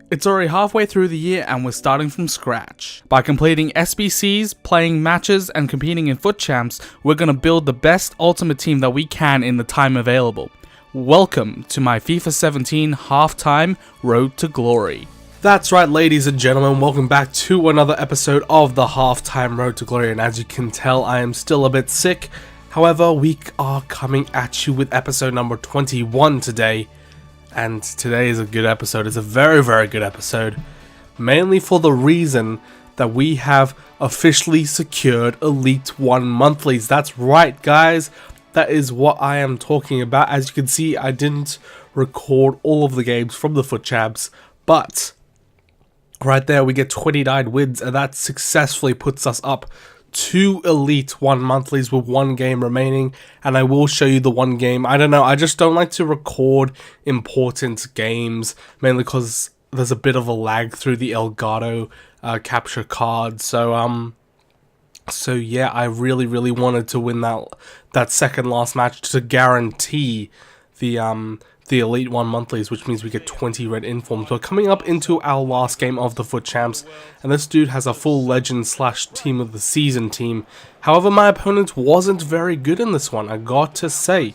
It's already halfway through the year and we're starting from scratch. By completing SBCs, playing matches, and competing in FUT Champs, we're going to build the best ultimate team that we can in the time available. Welcome to my FIFA 17 halftime Road to Glory. That's right, ladies and gentlemen, welcome back to another episode of the halftime Road to Glory, and as you can tell, I am still a bit sick. However, we are coming at you with episode number 21 today. And today is a good episode. It's a very, very good episode. Mainly for the reason that we have officially secured Elite 1 monthlies. That's right, guys. That is what I am talking about. As you can see, I didn't record all of the games from the FUT Champs. But right there, we get 29 wins. And that successfully puts us up to Elite 1 monthlies with one game remaining, and I will show you the one game. I don't know, I just don't like to record important games, mainly because there's a bit of a lag through the Elgato capture card. So yeah, I really wanted to win that second last match to guarantee the Elite 1 monthlies, which means we get 20 red informs. We're coming up into our last game of the FUT Champs, and this dude has a full legend slash team of the season team. However, my opponent wasn't very good in this one, I got to say.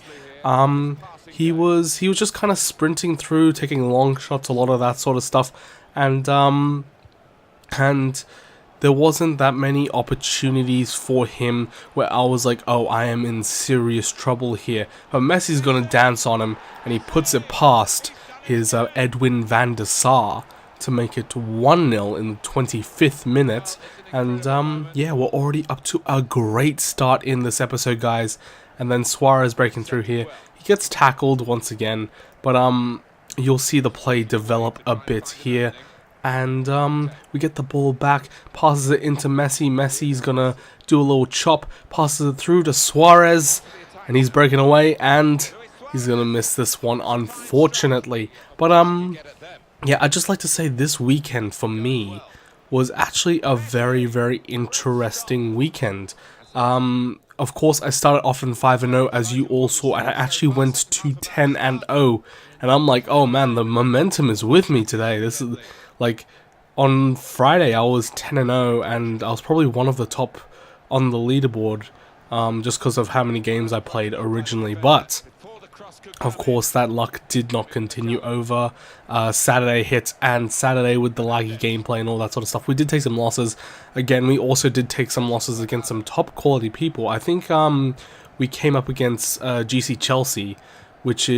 He was just kind of sprinting through, taking long shots, a lot of that sort of stuff, and there wasn't that many opportunities for him where I was like, oh, I am in serious trouble here. But Messi's going to dance on him, and he puts it past his Edwin van der Sar to make it 1-0 in the 25th minute. And yeah, we're already up to a great start in this episode, guys. And then Suarez breaking through here. He gets tackled once again, but you'll see the play develop a bit here. And we get the ball back, passes it into Messi. Messi's gonna do a little chop, passes it through to Suarez, and he's breaking away, and he's gonna miss this one, unfortunately. But yeah, I'd just like to say this weekend for me was actually a very interesting weekend. Of course, I started off in 5-0, as you all saw, and I actually went to 10-0, and I'm like, oh man, the momentum is with me today. This is like, on Friday I was 10-0, and I was probably one of the top on the leaderboard, just because of how many games I played originally. But of course, that luck did not continue over. Saturday hit, and Saturday with the laggy gameplay and all that sort of stuff, we did take some losses. Again, we also did take some losses against some top quality people. I think we came up against GC Chelsea, which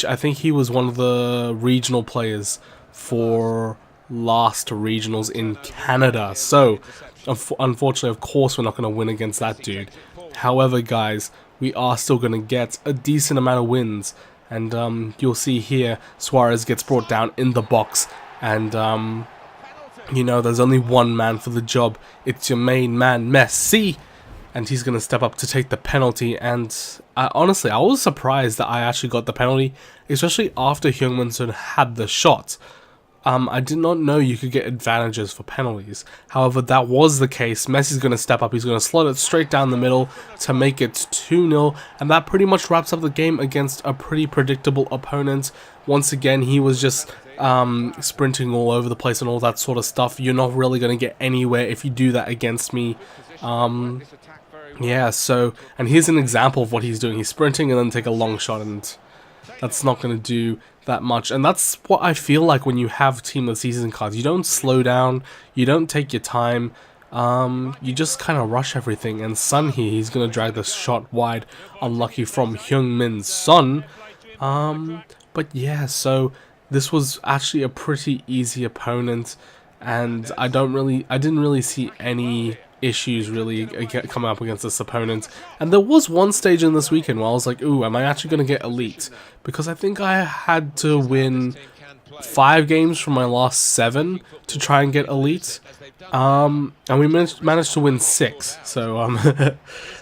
I think he was one of the regional players for last regionals in Canada. So unfortunately, of course, we're not going to win against that dude. However, guys, we are still going to get a decent amount of wins, and you'll see here Suarez gets brought down in the box, and you know, there's only one man for the job. It's your main man, Messi, and he's going to step up to take the penalty. And honestly, I was surprised that I actually got the penalty, especially after Heung-min had the shot. I did not know you could get advantages for penalties. However, that was the case. Messi's going to step up. He's going to slot it straight down the middle to make it 2-0. And that pretty much wraps up the game against a pretty predictable opponent. Once again, he was just sprinting all over the place and all that sort of stuff. You're not really going to get anywhere if you do that against me. Yeah, so, and here's an example of what he's doing. He's sprinting and then take a long shot, and that's not going to do that much. And that's what I feel like when you have Team of the Season cards. You don't slow down, you don't take your time, you just kind of rush everything. And Son here, he's going to drag the shot wide, unlucky from Heung-min Son. But yeah, so this was actually a pretty easy opponent, and I didn't really see any issues really coming up against this opponent. And there was one stage in this weekend where I was like, ooh, am I actually going to get Elite? Because I think I had to win 5 games from my last 7 to try and get Elite. And we managed to win 6. So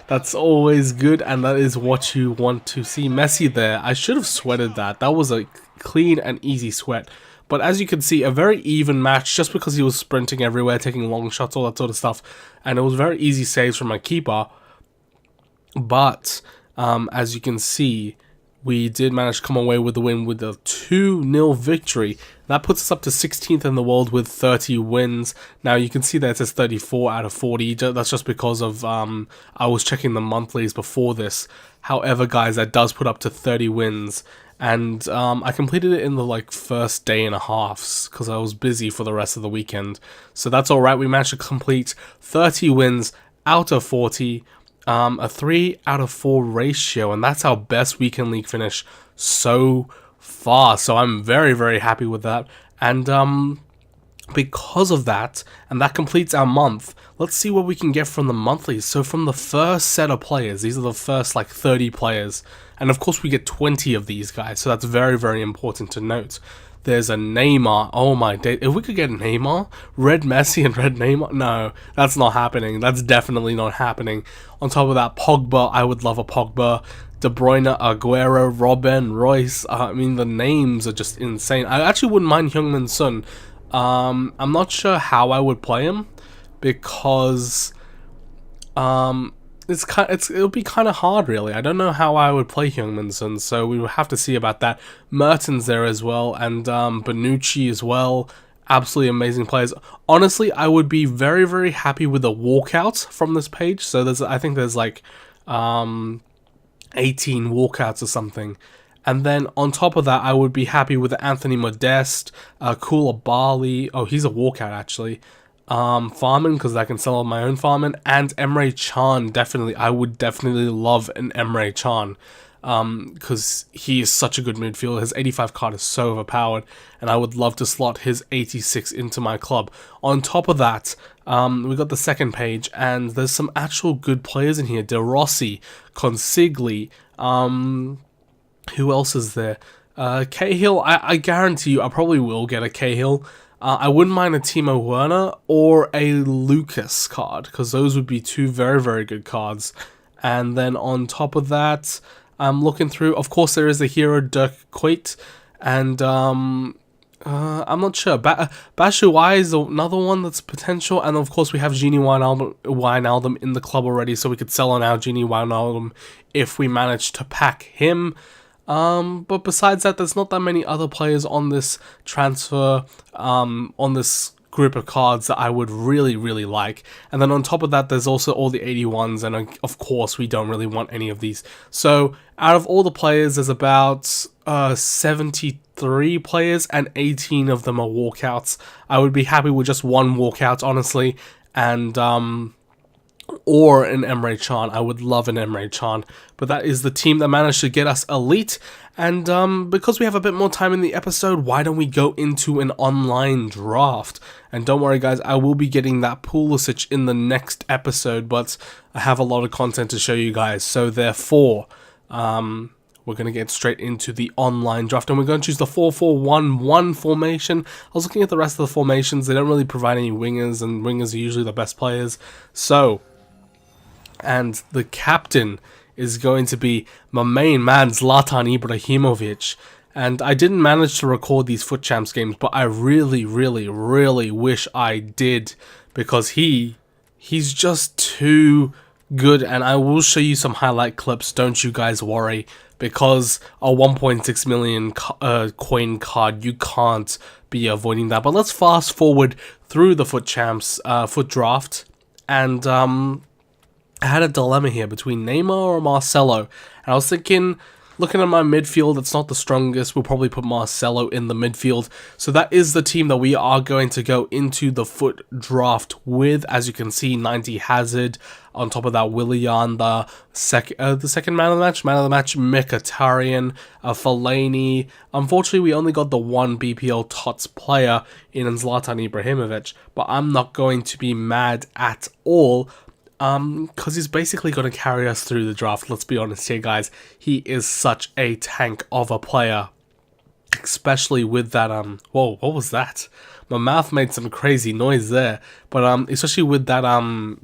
that's always good, and that is what you want to see. Messi there, I should have sweated that. That was a clean and easy sweat. But as you can see, a very even match, just because he was sprinting everywhere, taking long shots, all that sort of stuff. And it was very easy saves from my keeper. But as you can see, we did manage to come away with the win with a 2-0 victory. That puts us up to 16th in the world with 30 wins. Now you can see that it says 34 out of 40. That's just because of I was checking the monthlies before this. However, guys, that does put up to 30 wins. And I completed it in the first day and a half because I was busy for the rest of the weekend. So that's alright. We managed to complete 30 wins out of 40. A 3 out of 4 ratio, and that's our best weekend league finish so far. So I'm very, very happy with that. And because of that, and that completes our month, let's see what we can get from the monthlies. So from the first set of players, these are the first 30 players, and of course we get 20 of these guys, so that's very, very important to note. There's a Neymar. Oh my day. If we could get Neymar, red Messi and red Neymar. No, that's not happening. That's definitely not happening. On top of that, Pogba. I would love a Pogba. De Bruyne, Aguero, Robben, Royce. I mean, the names are just insane. I actually wouldn't mind Heung-min Son. I'm not sure how I would play him because it'll be kind of hard, really. I don't know how I would play Heung-min Son, so we will have to see about that. Mertens there as well, and Bonucci as well. Absolutely amazing players. Honestly, I would be very, very happy with a walkout from this page. So I think there's 18 walkouts or something. And then on top of that, I would be happy with Anthony Modeste, Koulibaly. Oh, he's a walkout actually. Farman, because I can sell on my own Farman, and Emre Can. Definitely, I would definitely love an Emre Can, because he is such a good midfielder. His 85 card is so overpowered, and I would love to slot his 86 into my club. On top of that, we got the second page, and there's some actual good players in here. De Rossi, Consigli, who else is there? Cahill. I guarantee you, I probably will get a Cahill. I wouldn't mind a Timo Werner or a Lucas card, because those would be two very, very good cards. And then on top of that, I'm looking through. Of course, there is a hero, Dirk Kuyt, and I'm not sure. Bashuai is another one that's potential, and of course we have Genie Wijnaldum in the club already, so we could sell on our Genie Wijnaldum if we manage to pack him. But besides that, there's not that many other players on this transfer, on this group of cards that I would really, really like. And then on top of that, there's also all the 81s, and of course, we don't really want any of these. So out of all the players, there's about 73 players, and 18 of them are walkouts. I would be happy with just one walkout, honestly, and or an Emre Can. I would love an Emre Can, but that is the team that managed to get us elite. And because we have a bit more time in the episode, why don't we go into an online draft? And don't worry guys, I will be getting that Pulisic in the next episode, but I have a lot of content to show you guys, so therefore we're going to get straight into the online draft, and we're going to choose the 4-4-1-1 formation. I was looking at the rest of the formations. They don't really provide any wingers, and wingers are usually the best players. So, and the captain is going to be my main man, Zlatan Ibrahimovic. And I didn't manage to record these FUT Champs games, but I really, really, really wish I did, because he's just too good, and I will show you some highlight clips, don't you guys worry, because a 1.6 million coin card, you can't be avoiding that. But let's fast forward through the FUT Champs, FUT Draft, and I had a dilemma here between Neymar or Marcelo, and I was thinking, looking at my midfield, it's not the strongest. We'll probably put Marcelo in the midfield. So that is the team that we are going to go into the FUT Draft with. As you can see, 90 Hazard. On top of that, Willian, the second man of the match. Man of the match, Mkhitaryan, Fellaini. Unfortunately, we only got the one BPL TOTS player in Zlatan Ibrahimovic. But I'm not going to be mad at all, because he's basically going to carry us through the draft. Let's be honest here, guys. He is such a tank of a player, especially with that, whoa, what was that? My mouth made some crazy noise there, but especially with that,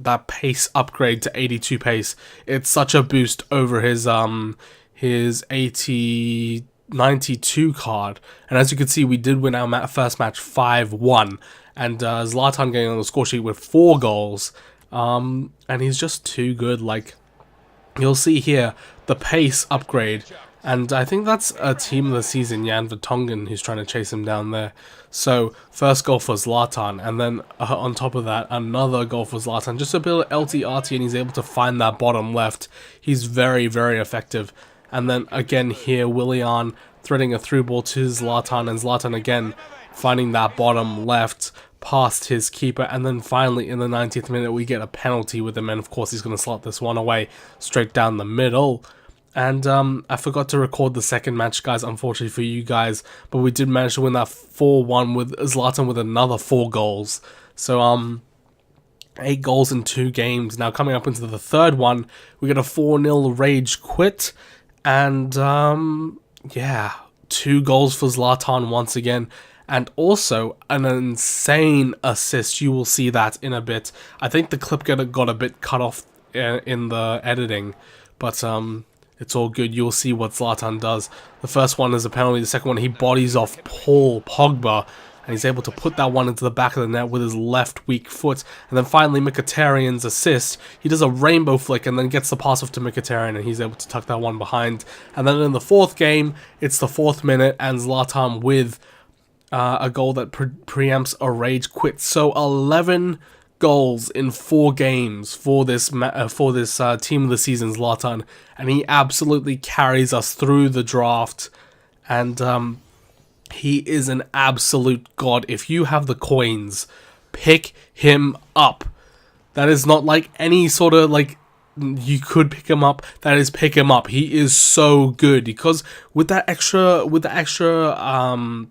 that pace upgrade to 82 pace. It's such a boost over his 92 card, and as you can see, we did win our first match 5-1, and Zlatan getting on the score sheet with 4 goals. And he's just too good. Like, you'll see here the pace upgrade, And I think that's a team of the season, Jan Vertonghen, who's trying to chase him down there. So, first goal for Zlatan, and then on top of that, another goal for Zlatan. Just a bit of LTRT, and he's able to find that bottom left. He's very, very effective. And then again here, Willian threading a through ball to Zlatan, and Zlatan again finding that bottom left past his keeper. And then finally in the 90th minute, we get a penalty with him, and of course he's going to slot this one away straight down the middle. And I forgot to record the second match, guys, unfortunately for you guys, but we did manage to win that 4-1 with Zlatan with another 4 goals. So 8 goals in 2 games. Now coming up into the third one, we get a 4-0 rage quit, and yeah, 2 goals for Zlatan once again, and also an insane assist. You will see that in a bit. I think the clip got a bit cut off in the editing, but it's all good. You'll see what Zlatan does. The first one is a penalty. The second one, he bodies off Paul Pogba, and he's able to put that one into the back of the net with his left weak foot. And then finally, Mkhitaryan's assist. He does a rainbow flick and then gets the pass off to Mkhitaryan, and he's able to tuck that one behind. And then in the fourth game, it's the 4th minute, and Zlatan with a goal that preempts a rage quit. So 11 goals in 4 games for this team of the season, Zlatan, and he absolutely carries us through the draft. And he is an absolute god. If you have the coins, pick him up. That is not like any sort of like you could pick him up. That is, pick him up. He is so good, because with the extra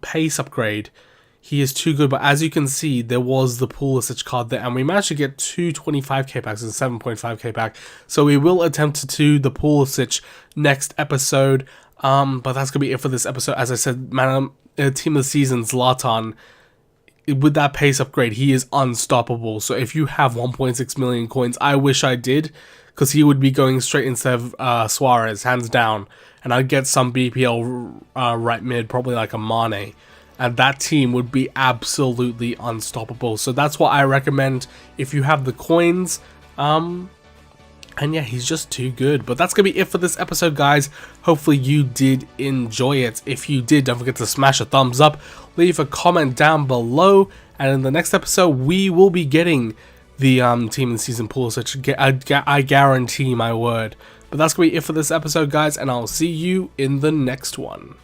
pace upgrade, he is too good. But as you can see, there was the Pulisic card there, and we managed to get 2 25k packs and 7.5k pack. So we will attempt to do the Pulisic next episode. But that's gonna be it for this episode. As I said, man, team of the season, Zlatan, with that pace upgrade, he is unstoppable. So if you have 1.6 million coins, I wish I did, because he would be going straight instead of Suarez, hands down. And I'd get some BPL right mid, probably like a Mane. And that team would be absolutely unstoppable. So that's what I recommend if you have the coins. And yeah, he's just too good. But that's going to be it for this episode, guys. Hopefully you did enjoy it. If you did, don't forget to smash a thumbs up. Leave a comment down below. And in the next episode, we will be getting the team of the season Pulisic. I guarantee my word. But that's going to be it for this episode, guys. And I'll see you in the next one.